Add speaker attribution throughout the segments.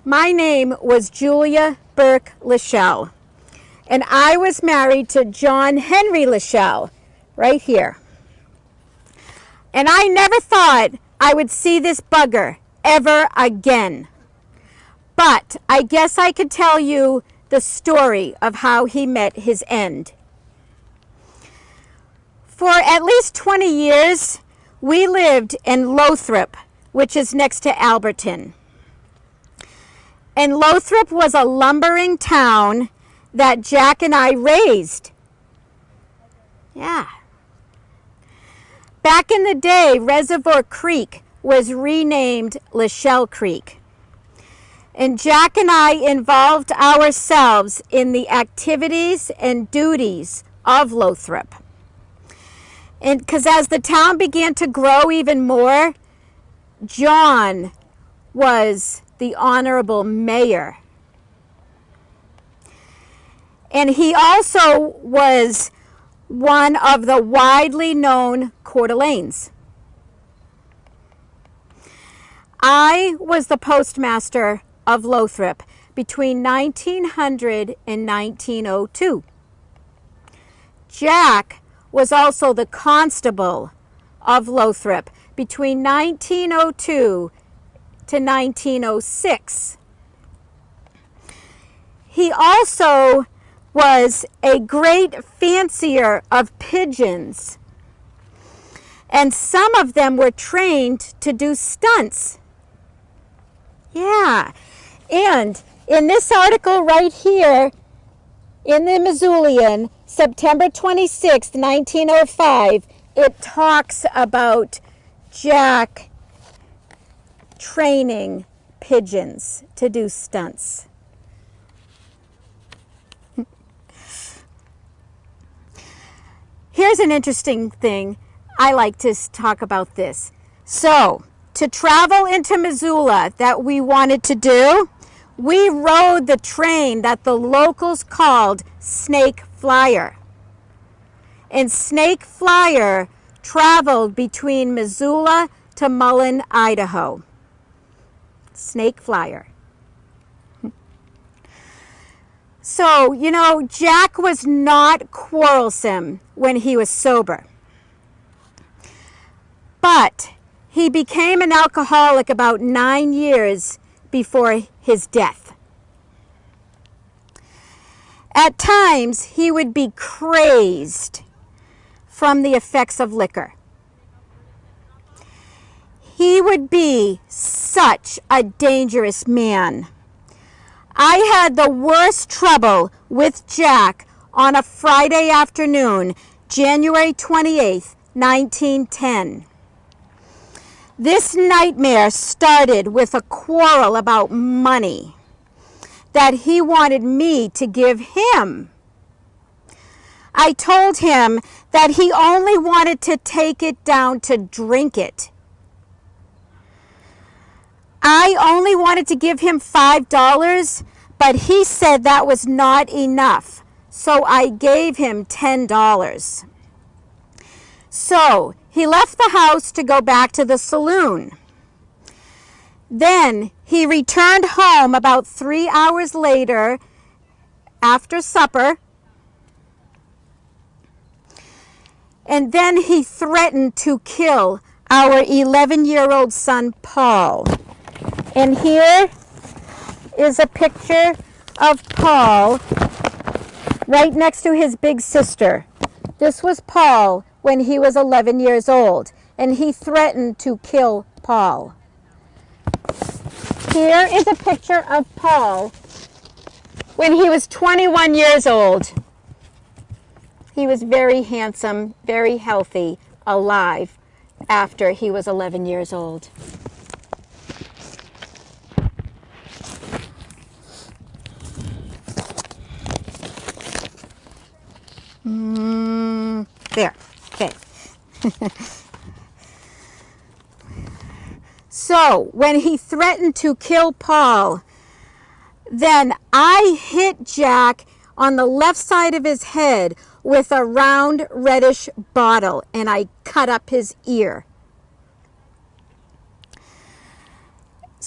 Speaker 1: My name was Julia Burke LaShell, and I was married to John Henry LaShell, right here. And I never thought I would see this bugger ever again. But I guess I could tell you the story of how he met his end. For at least 20 years, we lived in Lothrop, which is next to Alberton. And Lothrop was a lumbering town that Jack and I raised. Yeah. Back in the day, Reservoir Creek was renamed LaShell Creek. And Jack and I involved ourselves in the activities and duties of Lothrop. And because as the town began to grow even more, John was the honorable mayor. And he also was one of the widely known Coeur d'Alenes. I was the postmaster of Lothrop between 1900 and 1902. Jack was also the constable of Lothrop between 1902 to 1906. He also was a great fancier of pigeons, and some of them were trained to do stunts. Yeah, and in this article right here in the Missoulian, September 26, 1905, it talks about Jack training pigeons to do stunts. Here's an interesting thing. I like to talk about this. So, to travel into Missoula that we wanted to do, we rode the train that the locals called Snake Flyer. And Snake Flyer traveled between Missoula to Mullen, Idaho. Snake Flyer. So, you know, Jack was not quarrelsome when he was sober. But he became an alcoholic about 9 years before his death. At times, he would be crazed from the effects of liquor. He would be such a dangerous man. I had the worst trouble with Jack on a Friday afternoon, January 28th, 1910. This nightmare started with a quarrel about money that he wanted me to give him. I told him that he only wanted to take it down to drink it. I only wanted to give him $5, but he said that was not enough, so I gave him $10. So he left the house to go back to the saloon. Then he returned home about 3 hours later after supper, and then he threatened to kill our 11-year-old son, Paul. And here is a picture of Paul right next to his big sister. This was Paul when he was 11 years old, and he threatened to kill Paul. Here is a picture of Paul when he was 21 years old. He was very handsome, very healthy, alive after he was 11 years old. There, okay. So, when he threatened to kill Paul, then I hit Jack on the left side of his head with a round reddish bottle, and I cut up his ear.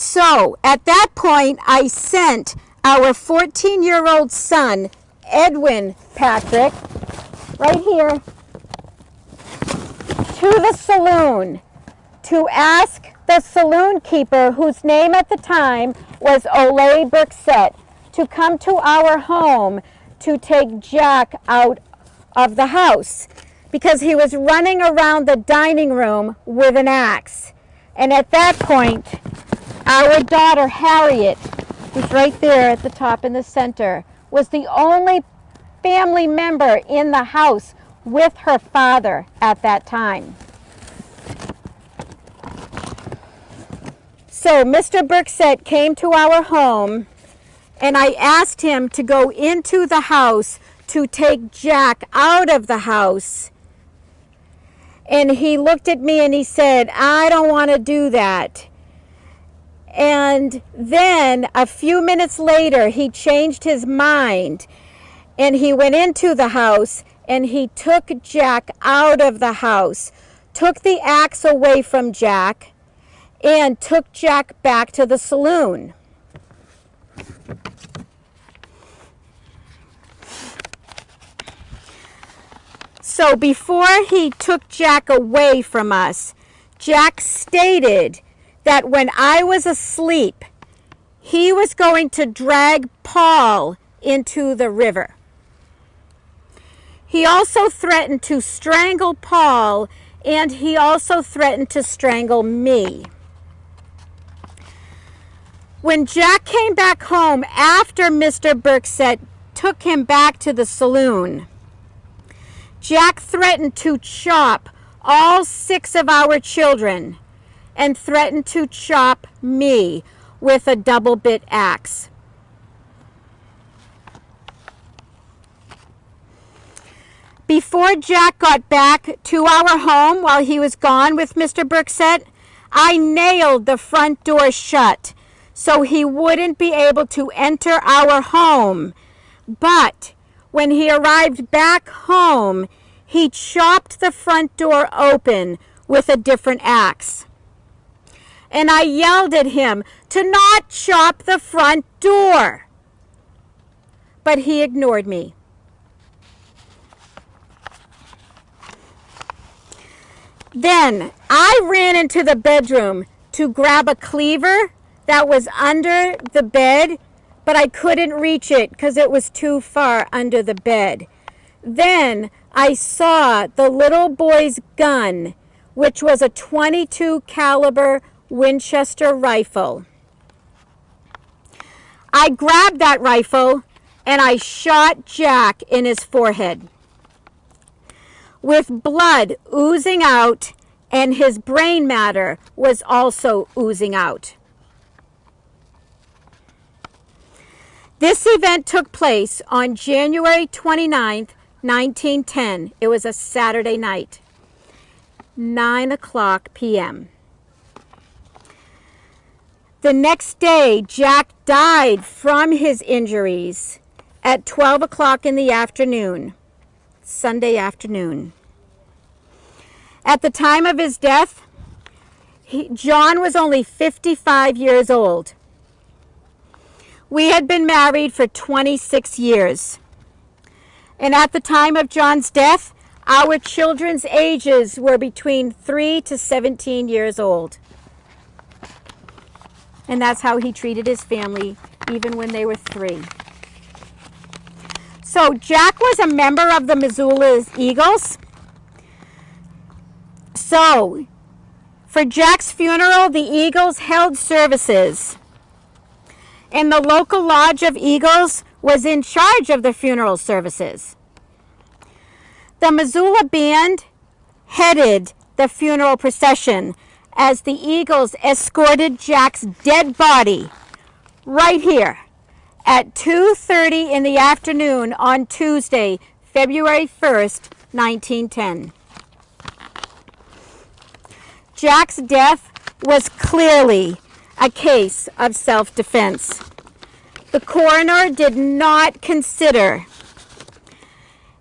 Speaker 1: So So at that point, I sent our 14-year-old son, Edwin Patrick, right here, to the saloon to ask the saloon keeper, whose name at the time was Burke, to come to our home to take Jack out of the house because he was running around the dining room with an axe. And at that point, our daughter Harriet, who's right there at the top in the center, was the only family member in the house with her father at that time. So Mr. Burke came to our home, and I asked him to go into the house to take Jack out of the house. And he looked at me and he said, "I don't want to do that." And then a few minutes later, he changed his mind and he went into the house and he took Jack out of the house, took the axe away from Jack, and took Jack back to the saloon. So before he took Jack away from us, Jack stated that when I was asleep, he was going to drag Paul into the river. He also threatened to strangle Paul, and he also threatened to strangle me. When Jack came back home after Mr. Burke took him back to the saloon, Jack threatened to chop all 6 of our children and threatened to chop me with a double-bit axe. Before Jack got back to our home while he was gone with Mr. Burke, I nailed the front door shut so he wouldn't be able to enter our home. But when he arrived back home, he chopped the front door open with a different axe. And I yelled at him to not chop the front door. But he ignored me. Then I ran into the bedroom to grab a cleaver that was under the bed, but I couldn't reach it because it was too far under the bed. Then I saw the little boy's gun, which was a .22 caliber Winchester rifle. I grabbed that rifle and I shot Jack in his forehead, with blood oozing out, and his brain matter was also oozing out. This event took place on January 29th, 1910. It was a Saturday night, 9:00 p.m. The next day, Jack died from his injuries at 12 o'clock in the afternoon, Sunday afternoon. At the time of his death, John was only 55 years old. We had been married for 26 years. And at the time of John's death, our children's ages were between 3 to 17 years old. And that's how he treated his family, even when they were 3. So Jack was a member of the Missoula Eagles. So for Jack's funeral, the Eagles held services. And the local lodge of Eagles was in charge of the funeral services. The Missoula band headed the funeral procession as the Eagles escorted Jack's dead body right here at 2:30 in the afternoon on Tuesday, February 1st, 1910. Jack's death was clearly a case of self-defense. The coroner did not consider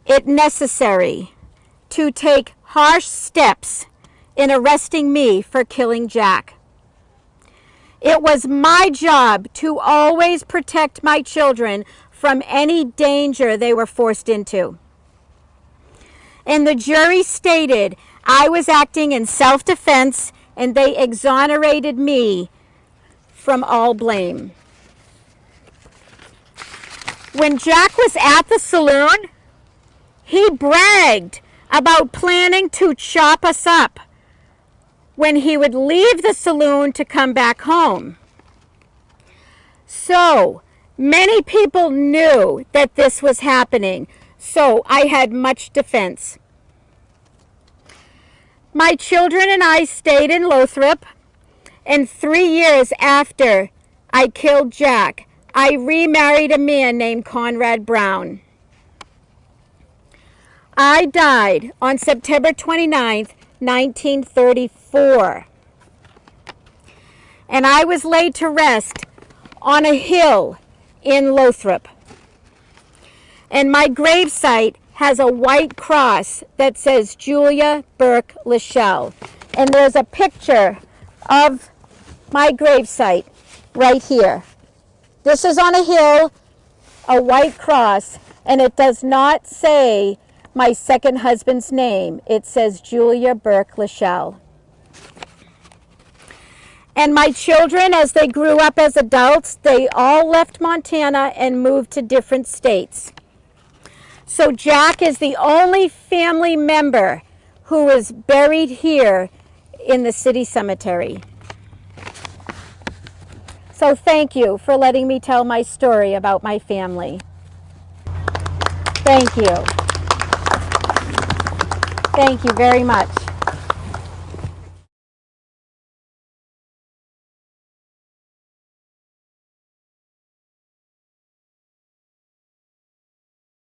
Speaker 1: it necessary to take harsh steps in arresting me for killing Jack. It was my job to always protect my children from any danger they were forced into. And the jury stated I was acting in self-defense, and they exonerated me from all blame. When Jack was at the saloon, he bragged about planning to chop us up when he would leave the saloon to come back home. So many people knew that this was happening, so I had much defense. My children and I stayed in Lothrop, and 3 years after I killed Jack, I remarried a man named Conrad Brown. I died on September 29th, 1934. And I was laid to rest on a hill in Lothrop. And my gravesite has a white cross that says Julia Burke LaShell. And there's a picture of my gravesite right here. This is on a hill, a white cross, and it does not say my second husband's name. It says Julia Burke LaShell. And my children, as they grew up as adults, they all left Montana and moved to different states. So Jack is the only family member who is buried here in the city cemetery. So thank you for letting me tell my story about my family. Thank you. Thank you very much.